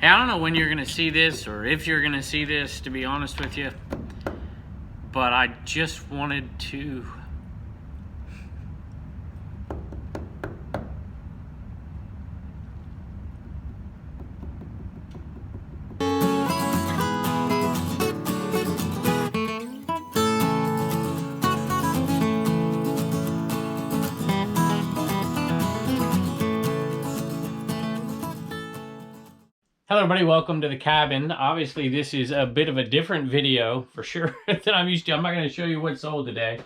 Hey, I don't know when you're going to see this or if you're going to see this, to be honest with you, but I just wanted to Hello everybody, welcome to the cabin. Obviously this is a bit of a different video for sure than I'm used to. I'm not going to show you what's sold today.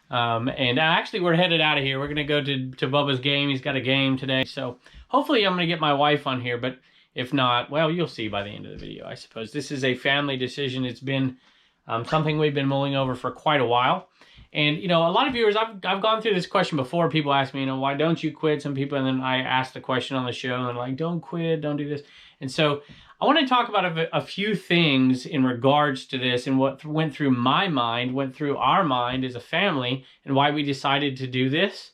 And actually we're headed out of here. We're going to go to Bubba's game. He's got a game today. So hopefully I'm going to get my wife on here, but if not, well, you'll see by the end of the video, I suppose. This is a family decision. It's been something we've been mulling over for quite a while. And, you know, a lot of viewers, I've gone through this question before. People ask me, you know, why don't you quit? Some people, and then I ask the question on the show, and they're like, don't quit, don't do this. And so I want to talk about a few things in regards to this and what went through my mind, went through our mind as a family, and why we decided to do this.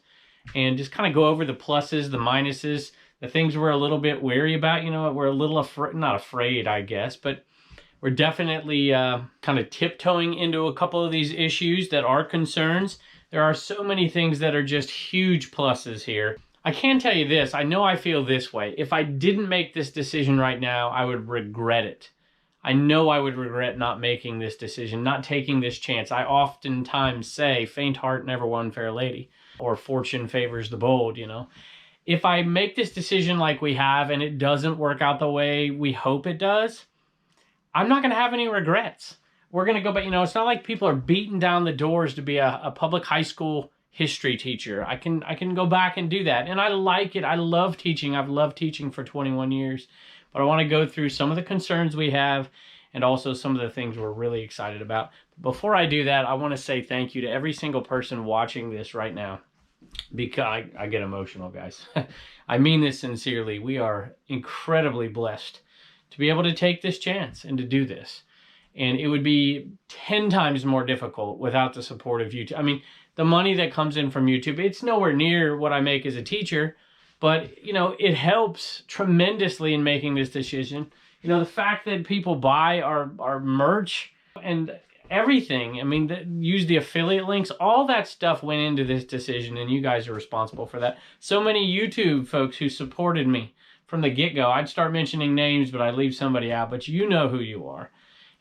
And just kind of go over the pluses, the minuses, the things we're a little bit wary about. You know, we're a little not afraid, I guess, but we're definitely kind of tiptoeing into a couple of these issues that are concerns. There are so many things that are just huge pluses here. I can tell you this, I know I feel this way. If I didn't make this decision right now, I would regret it. I know I would regret not making this decision, not taking this chance. I oftentimes say, faint heart never won fair lady, or fortune favors the bold, you know. If I make this decision like we have and it doesn't work out the way we hope it does, I'm not going to have any regrets. We're going to go back, you know, it's not like people are beating down the doors to be a public high school history teacher. I can go back and do that. And I like it. I love teaching. I've loved teaching for 21 years. But I want to go through some of the concerns we have and also some of the things we're really excited about. Before I do that, I want to say thank you to every single person watching this right now. Because I get emotional, guys. I mean this sincerely. We are incredibly blessed to be able to take this chance and to do this. And it would be 10 times more difficult without the support of YouTube. I mean, the money that comes in from YouTube, it's nowhere near what I make as a teacher, but, you know, it helps tremendously in making this decision. You know, the fact that people buy our merch and everything, I mean, use the affiliate links, all that stuff went into this decision, and you guys are responsible for that. So many YouTube folks who supported me from the get-go. I'd start mentioning names, but I'd leave somebody out, but you know who you are.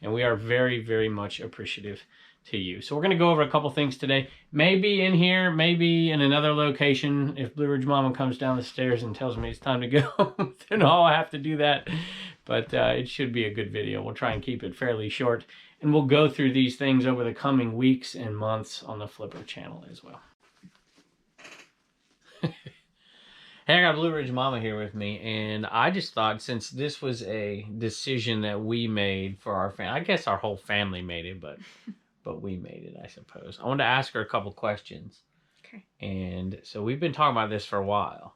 And we are very, very much appreciative to you. So we're going to go over a couple things today. Maybe in here, maybe in another location. If Blue Ridge Mama comes down the stairs and tells me it's time to go, then I'll have to do that. But it should be a good video. We'll try and keep it fairly short. And we'll go through these things over the coming weeks and months on the Flipper channel as well. Hey, I got Blue Ridge Mama here with me, and I just thought, since this was a decision that we made for our family, I guess our whole family made it, but we made it, I suppose. I wanted to ask her a couple questions. Okay. And so we've been talking about this for a while,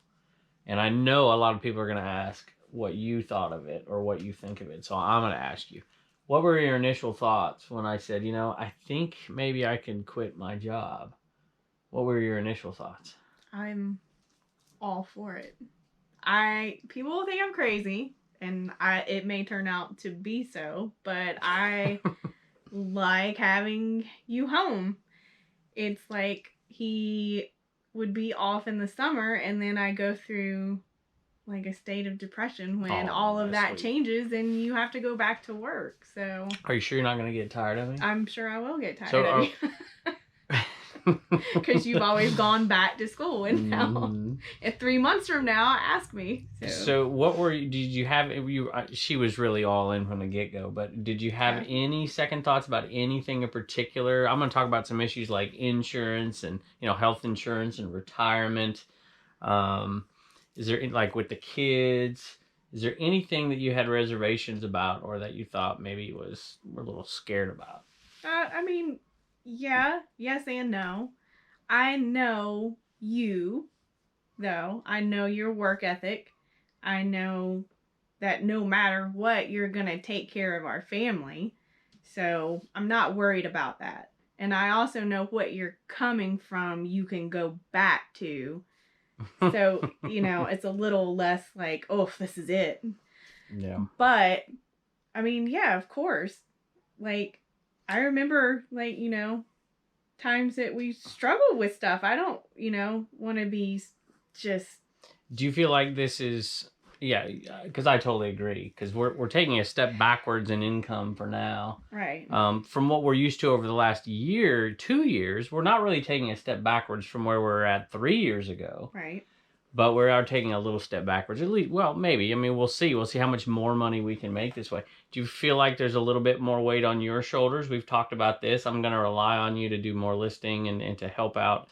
and I know a lot of people are going to ask what you thought of it or what you think of it. So I'm going to ask you, what were your initial thoughts when I said, you know, I think maybe I can quit my job? What were your initial thoughts? I'm all for it. People will think I'm crazy, and it may turn out to be so, but I like having you home. It's like he would be off in the summer, and then I go through like a state of depression when all of that changes and you have to go back to work. So are you sure you're not going to get tired of me? I'm sure I will get tired of you. Because you've always gone back to school, and now, if 3 months from now, ask me. So what were you? Did you have? She was really all in from the get-go. But did you have any second thoughts about anything in particular? I'm going to talk about some issues like insurance and, you know, health insurance and retirement. Is there, like, with the kids? Is there anything that you had reservations about, or that you thought maybe were a little scared about? I mean, yeah, yes and no. I know you, though. I know your work ethic. I know that no matter what, you're going to take care of our family. So I'm not worried about that. And I also know what you're coming from, you can go back to. So, you know, it's a little less like, oh, this is it. Yeah. But, I mean, yeah, of course. Like, I remember, like, you know, times that we struggled with stuff. I don't, you know, want to be just... Do you feel like this is... Yeah, because I totally agree. Because we're taking a step backwards in income for now. Right. From what we're used to over the last year, 2 years, we're not really taking a step backwards from where we were at 3 years ago. Right. But we are taking a little step backwards. At least, well, maybe. I mean, we'll see. We'll see how much more money we can make this way. Do you feel like there's a little bit more weight on your shoulders? We've talked about this. I'm going to rely on you to do more listing and to help out.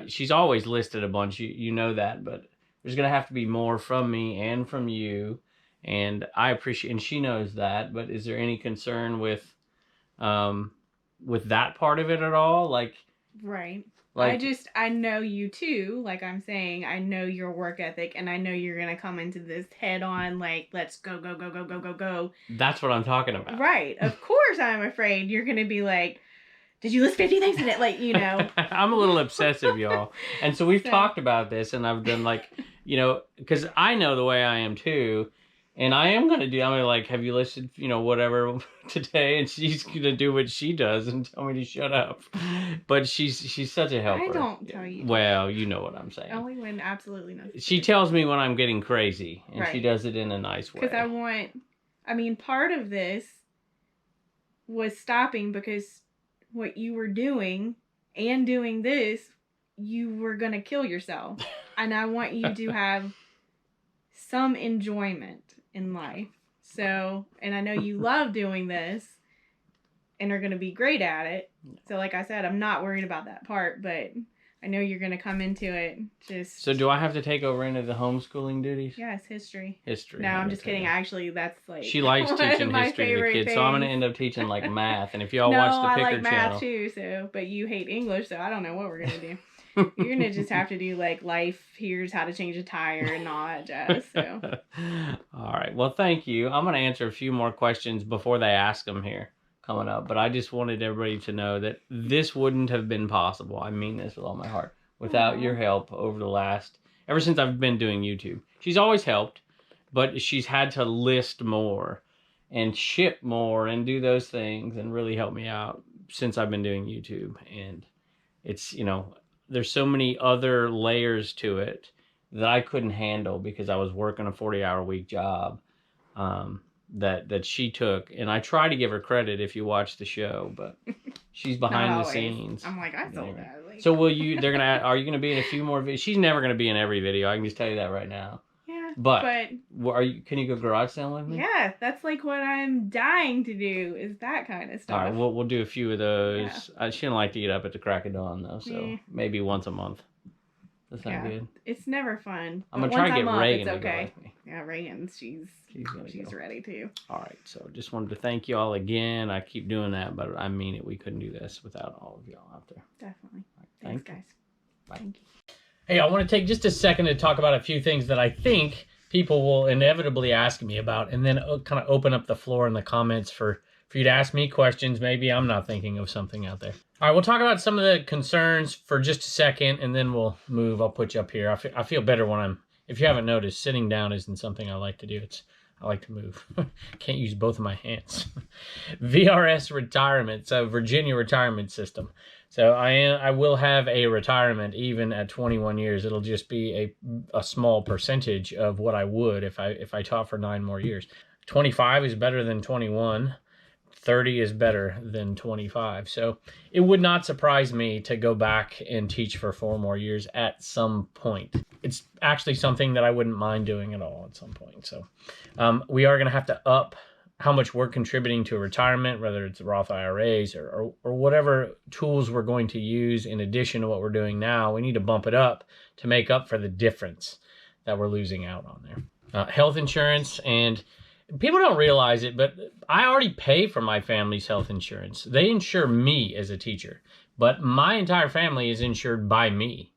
She's always listed a bunch. You know that, but there's going to have to be more from me and from you. And I appreciate, and she knows that, but is there any concern with that part of it at all? Like, right. Like, I know you too. Like I'm saying, I know your work ethic, and I know you're going to come into this head on, like, let's go, go, go, go, go, go, go. That's what I'm talking about. Right. Of course I'm afraid you're going to be like, did you list 50 things in it? Like, you know. I'm a little obsessive, y'all. And so we've talked about this, and I've done, like, you know, because I know the way I am too. And I am going to do, I'm going to, like, have you listed, you know, whatever today? And she's going to do what she does and tell me to shut up. But she's such a helper. I don't tell you. Well, you know what I'm saying. Only when absolutely nothing. She tells me when I'm getting crazy, and right. She does it in a nice way. Because I mean, part of this was stopping because what you were doing and doing this, you were going to kill yourself. And I want you to have some enjoyment in life. So, and I know you love doing this and are going to be great at it. So like I said, I'm not worried about that part, but I know you're going to come into it just... So do I have to take over any of the homeschooling duties? Yes, history. History. No, I'm just kidding. Actually, that's like... She likes teaching history to the kids, so I'm going to end up teaching like math. And if y'all watch the Picker I like channel... math too, so, but you hate English, so I don't know what we're going to do. You're going to just have to do like life, here's how to change a tire and all that jazz. So. All right. Well, thank you. I'm going to answer a few more questions before they ask them here coming up. But I just wanted everybody to know that this wouldn't have been possible. I mean this with all my heart. Without your help over the last, ever since I've been doing YouTube. She's always helped, but she's had to list more and ship more and do those things and really help me out since I've been doing YouTube. And it's, you know, there's so many other layers to it that I couldn't handle because I was working a 40-hour-a-week job that she took. And I try to give her credit if you watch the show, but she's behind the scenes. I'm like, I told that. Like... So are you going to be in a few more videos? She's never going to be in every video. I can just tell you that right now. Yeah. But can you go garage selling with me? Yeah, that's like what I'm dying to do, is that kind of stuff. All right, we'll do a few of those. Yeah. She didn't like to get up at the crack of dawn though, so maybe once a month. That sound good? It's never fun. I'm gonna try to get Reagan to go with me. Yeah, Reagan, she's ready too. All right, so just wanted to thank you all again. I keep doing that, but I mean it. We couldn't do this without all of y'all out there. Definitely. Right, thanks, guys. Bye. Thank you. Hey, I want to take just a second to talk about a few things that I think people will inevitably ask me about, and then kind of open up the floor in the comments for you to ask me questions. Maybe I'm not thinking of something out there. All right, we'll talk about some of the concerns for just a second, and then we'll move. I'll put you up here. I feel better when if you haven't noticed, sitting down isn't something I like to do. I like to move. Can't use both of my hands. VRS retirement, so Virginia retirement system. So I will have a retirement even at 21 years. It'll just be a small percentage of what I would if I taught for 9 more years. 25 is better than 21. 30 is better than 25. So it would not surprise me to go back and teach for 4 more years at some point. It's actually something that I wouldn't mind doing at all at some point. So we are going to have to up how much we're contributing to a retirement, whether it's Roth IRAs or whatever tools we're going to use in addition to what we're doing now. We need to bump it up to make up for the difference that we're losing out on there. Health insurance, and people don't realize it, but I already pay for my family's health insurance. They insure me as a teacher, but my entire family is insured by me.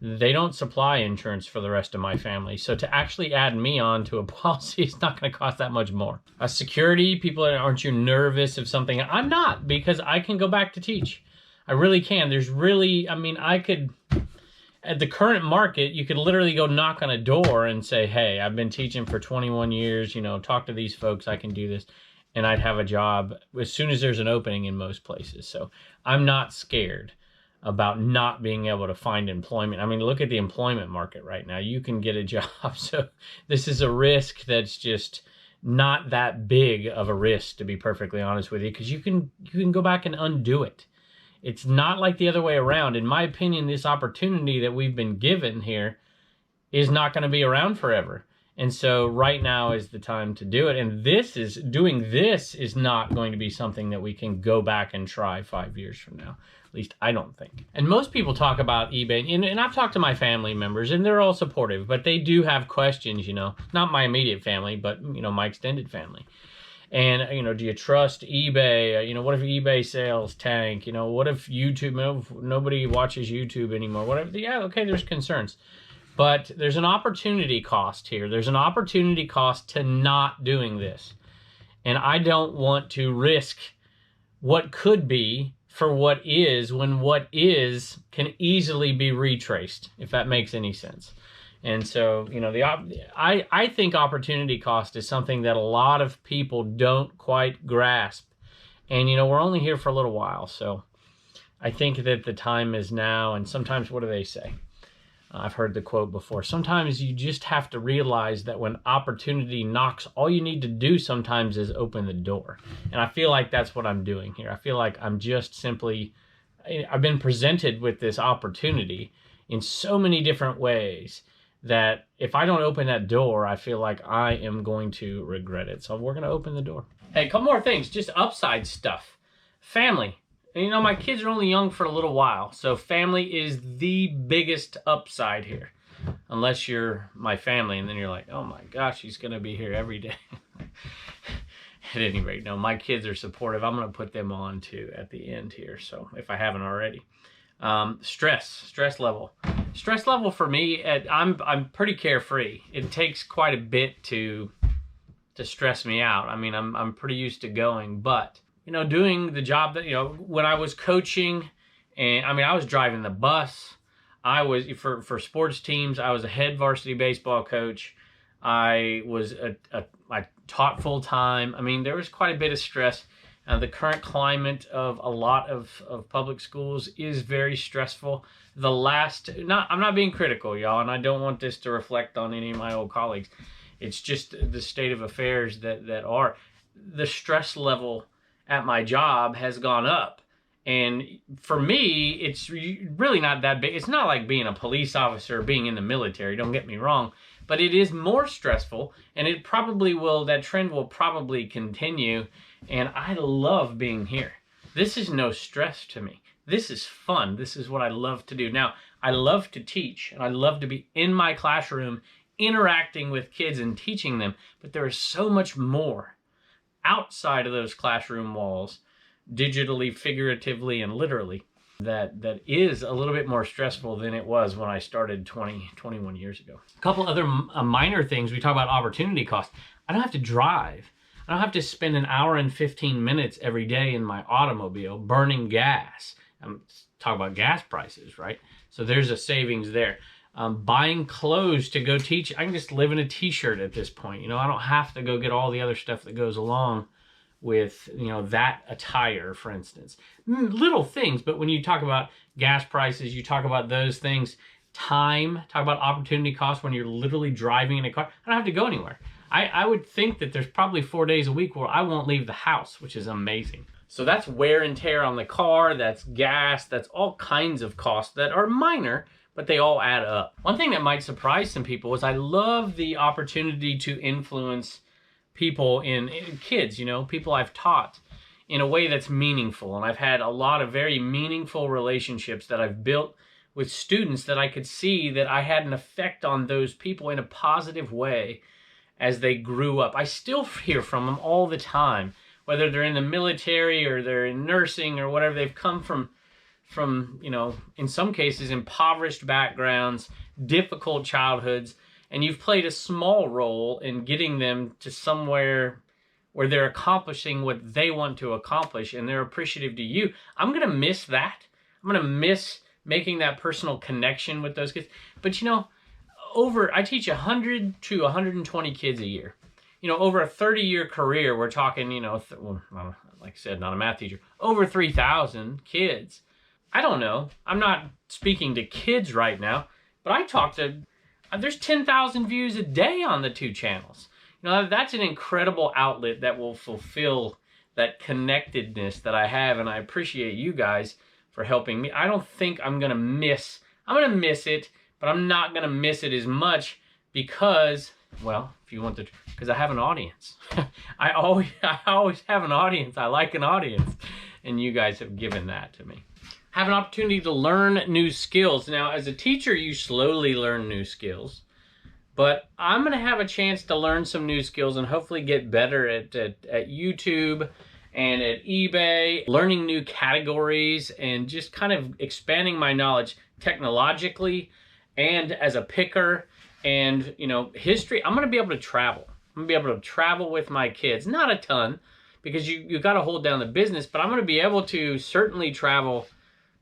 They don't supply insurance for the rest of my family. So to actually add me on to a policy is not going to cost that much more. Security, people, aren't you nervous of something? I'm not, because I can go back to teach. I really can. There's really, I mean, I could, at the current market, you could literally go knock on a door and say, hey, I've been teaching for 21 years, you know, talk to these folks, I can do this. And I'd have a job as soon as there's an opening in most places. So I'm not scared about not being able to find employment. I mean, look at the employment market right now. You can get a job. So this is a risk that's just not that big of a risk, to be perfectly honest with you, because you can go back and undo it. It's not like the other way around. In my opinion, this opportunity that we've been given here is not going to be around forever. And so right now is the time to do it. And doing this is not going to be something that we can go back and try 5 years from now. At least I don't think. And most people talk about eBay, and I've talked to my family members, and they're all supportive, but they do have questions, you know, not my immediate family, but, you know, my extended family. And, you know, do you trust eBay? You know, what if eBay sales tank? You know, what if YouTube, nobody watches YouTube anymore? Whatever. Yeah, okay, there's concerns. But there's an opportunity cost here. There's an opportunity cost to not doing this. And I don't want to risk what could be for what is, when what is can easily be retraced, if that makes any sense. And so, you know, I think opportunity cost is something that a lot of people don't quite grasp. And, you know, we're only here for a little while. So I think that the time is now. And sometimes, what do they say? I've heard the quote before. Sometimes you just have to realize that when opportunity knocks, all you need to do sometimes is open the door. And I feel like that's what I'm doing here. I feel like I'm just simply, I've been presented with this opportunity in so many different ways that if I don't open that door, I feel like I am going to regret it. So we're going to open the door. Hey, a couple more things, just upside stuff. Family. And, you know, my kids are only young for a little while, so family is the biggest upside here. Unless you're my family, and then you're like, oh my gosh, he's going to be here every day. At any rate, no, my kids are supportive. I'm going to put them on too at the end here, so if I haven't already. Stress level. Stress level for me, I'm pretty carefree. It takes quite a bit to stress me out. I mean, I'm pretty used to going, but you know, doing the job that, you know, when I was coaching, and I mean, I was driving the bus. I was for sports teams. I was a head varsity baseball coach. I was I taught full time. I mean, there was quite a bit of stress. The current climate of a lot of public schools is very stressful. I'm not being critical, y'all, and I don't want this to reflect on any of my old colleagues. It's just the state of affairs that are. The stress level at my job has gone up. And for me, it's really not that big. It's not like being a police officer or being in the military, don't get me wrong, but it is more stressful, and it probably will, that trend will probably continue. And I love being here. This is no stress to me. This is fun. This is what I love to do. Now, I love to teach, and I love to be in my classroom interacting with kids and teaching them, but there is so much more outside of those classroom walls, digitally, figuratively, and literally, that is a little bit more stressful than it was when I started 21 years ago. A couple other minor things. We talk about opportunity cost. I don't have to drive. I don't have to spend an hour and 15 minutes every day in my automobile burning gas. I'm talking about gas prices, right? So there's a savings there. Buying clothes to go teach. I can just live in a t-shirt at this point. You know, I don't have to go get all the other stuff that goes along with, you know, that attire, for instance. Little things, but when you talk about gas prices, you talk about those things. Time, talk about opportunity cost when you're literally driving in a car. I don't have to go anywhere. I would think that there's probably 4 days a week where I won't leave the house, which is amazing. So that's wear and tear on the car, that's gas, that's all kinds of costs that are minor, but they all add up. One thing that might surprise some people is I love the opportunity to influence people in kids, you know, people I've taught in a way that's meaningful. And I've had a lot of very meaningful relationships that I've built with students that I could see that I had an effect on those people in a positive way as they grew up. I still hear from them all the time, whether they're in the military or they're in nursing or whatever. They've come from, you know, in some cases, impoverished backgrounds, difficult childhoods, and you've played a small role in getting them to somewhere where they're accomplishing what they want to accomplish, and they're appreciative to you. I'm going to miss that. I'm going to miss making that personal connection with those kids. But you know, I teach 100 to 120 kids a year. You know, over a 30-year career, we're talking, you know, well, like I said, not a math teacher, over 3,000 kids. I don't know. I'm not speaking to kids right now, but I talk to, there's 10,000 views a day on the 2 channels. You know, that's an incredible outlet that will fulfill that connectedness that I have, and I appreciate you guys for helping me. I don't think I'm going to miss it, but I'm not going to miss it as much because, well, if you want to, because I have an audience. I always have an audience. I like an audience, and you guys have given that to me. Have an opportunity to learn new skills. Now, as a teacher, you slowly learn new skills, but I'm going to have a chance to learn some new skills and hopefully get better at YouTube and at eBay, learning new categories and just kind of expanding my knowledge technologically and as a picker and, you know, history. I'm going to be able to travel. I'm going to be able to travel with my kids. Not a ton, because you got to hold down the business, but I'm going to be able to certainly travel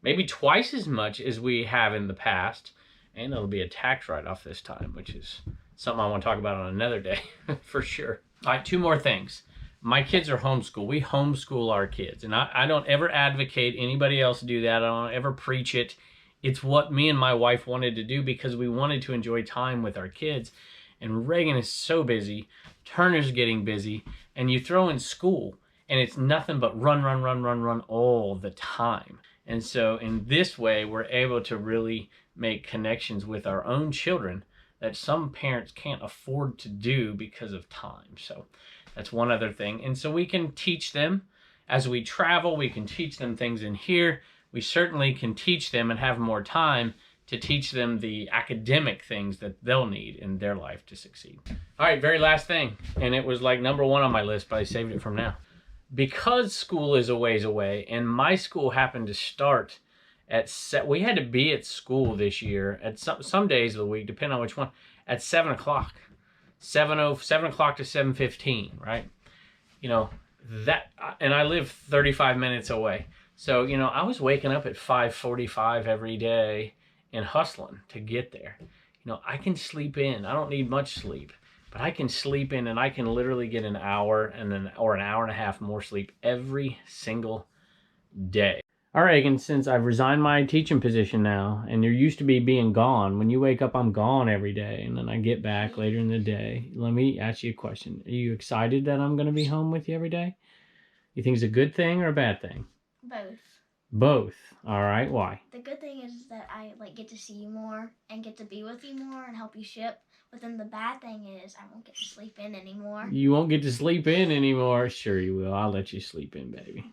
maybe twice as much as we have in the past. And it'll be a tax write-off this time, which is something I want to talk about on another day for sure. All right, 2 more things. My kids are homeschooled. We homeschool our kids. And I don't ever advocate anybody else do that. I don't ever preach it. It's what me and my wife wanted to do because we wanted to enjoy time with our kids. And Reagan is so busy. Turner's getting busy. And you throw in school, and it's nothing but run all the time. And so in this way, we're able to really make connections with our own children that some parents can't afford to do because of time. So that's one other thing. And so we can teach them as we travel. We can teach them things in here. We certainly can teach them and have more time to teach them the academic things that they'll need in their life to succeed. All right, very last thing. And it was like number 1 on my list, but I saved it from now. Because school is a ways away, and my school happened to start we had to be at school this year at some days of the week, depending on which one, at 7 o'clock. 7 o'clock to 7:15, right? You know, and I live 35 minutes away. So, you know, I was waking up at 5:45 every day and hustling to get there. You know, I can sleep in. I don't need much sleep. But I can sleep in, and I can literally get an hour or an hour and a half more sleep every single day. All right, and since I've resigned my teaching position now, and you're used to me being gone, when you wake up, I'm gone every day, and then I get back later in the day. Let me ask you a question. Are you excited that I'm going to be home with you every day? You think it's a good thing or a bad thing? Both. Both. All right, why? The good thing is that I get to see you more and get to be with you more and help you ship. But then the bad thing is I won't get to sleep in anymore. You won't get to sleep in anymore? Sure you will. I'll let you sleep in, baby.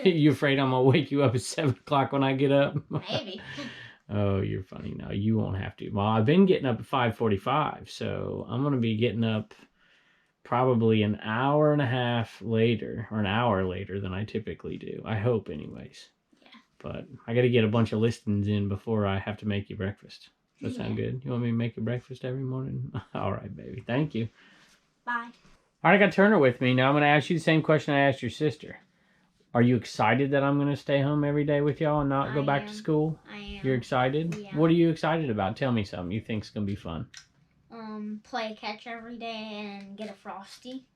You afraid I'm going to wake you up at 7 o'clock when I get up? Maybe. Oh, you're funny. No, you won't have to. Well, I've been getting up at 5:45, so I'm going to be getting up probably an hour and a half later, or an hour later than I typically do. I hope anyways. Yeah. But I got to get a bunch of listings in before I have to make you breakfast. Does that sound good? You want me to make you breakfast every morning? All right, baby. Thank you. Bye. All right, I got Turner with me. Now I'm going to ask you the same question I asked your sister. Are you excited that I'm going to stay home every day with y'all and not go back to school? I am. You're excited? Yeah. What are you excited about? Tell me something you think's going to be fun. Play catch every day and get a Frosty.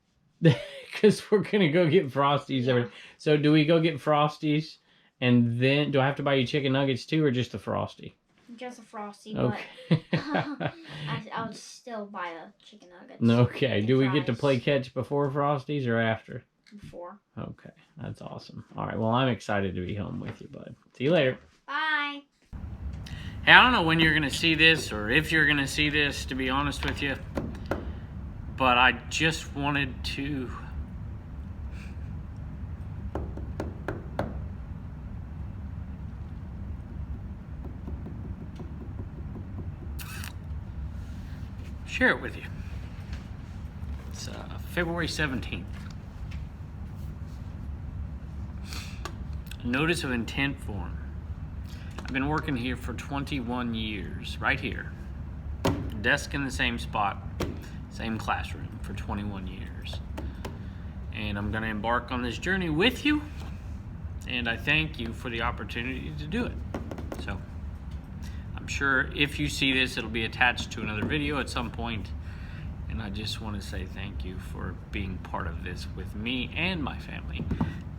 Because we're going to go get Frosties every day. So do we go get Frosties and then do I have to buy you chicken nuggets too or just a Frosty? Just a Frosty, okay. But I'll still buy a chicken nugget. Okay. Do we get to play catch before Frosties or after? Before. Okay. That's awesome. All right. Well, I'm excited to be home with you, bud. See you later. Bye. Hey, I don't know when you're going to see this or if you're going to see this, to be honest with you. But I just wanted to... share it with you. It's February 17th. A notice of intent form. I've been working here for 21 years, right here. Desk in the same spot, same classroom for 21 years. And I'm gonna embark on this journey with you, and I thank you for the opportunity to do it. So, sure if you see this, it'll be attached to another video at some point. And I just want to say thank you for being part of this with me and my family.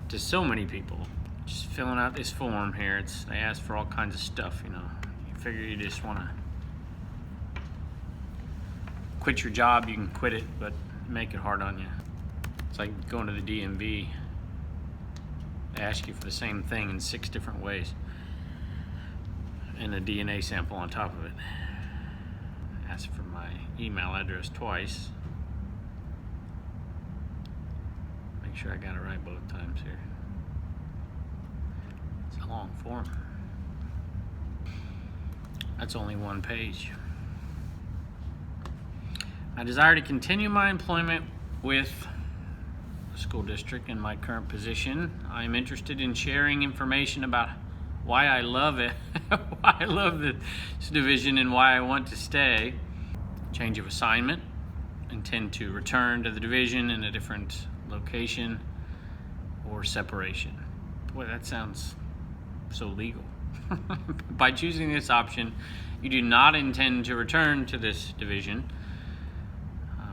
To so many people, just filling out this form here. They ask for all kinds of stuff, you know. You figure you just want to quit your job, you can quit it, but make it hard on you. It's like going to the DMV. They ask you for the same thing in 6 different ways. And a DNA sample on top of it. Ask for my email address twice. Make sure I got it right both times here. It's a long form. That's only 1 page. I desire to continue my employment with the school district in my current position. I am interested in sharing information about why I love it, why I love this division and why I want to stay. Change of assignment. Intend to return to the division in a different location, or separation. Boy, that sounds so legal. By choosing this option, you do not intend to return to this division.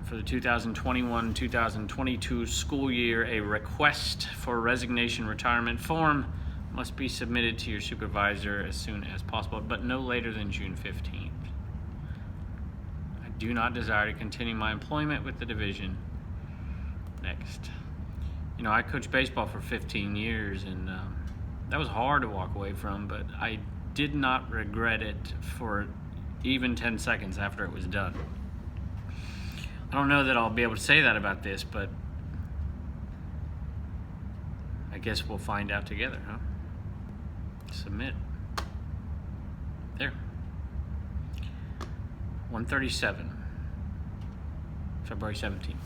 For the 2021-2022 school year, a request for resignation retirement form must be submitted to your supervisor as soon as possible, but no later than June 15th. I do not desire to continue my employment with the division. Next. You know, I coached baseball for 15 years, and that was hard to walk away from, but I did not regret it for even 10 seconds after it was done. I don't know that I'll be able to say that about this, but I guess we'll find out together, huh? Submit. There. 1:37, February 17th.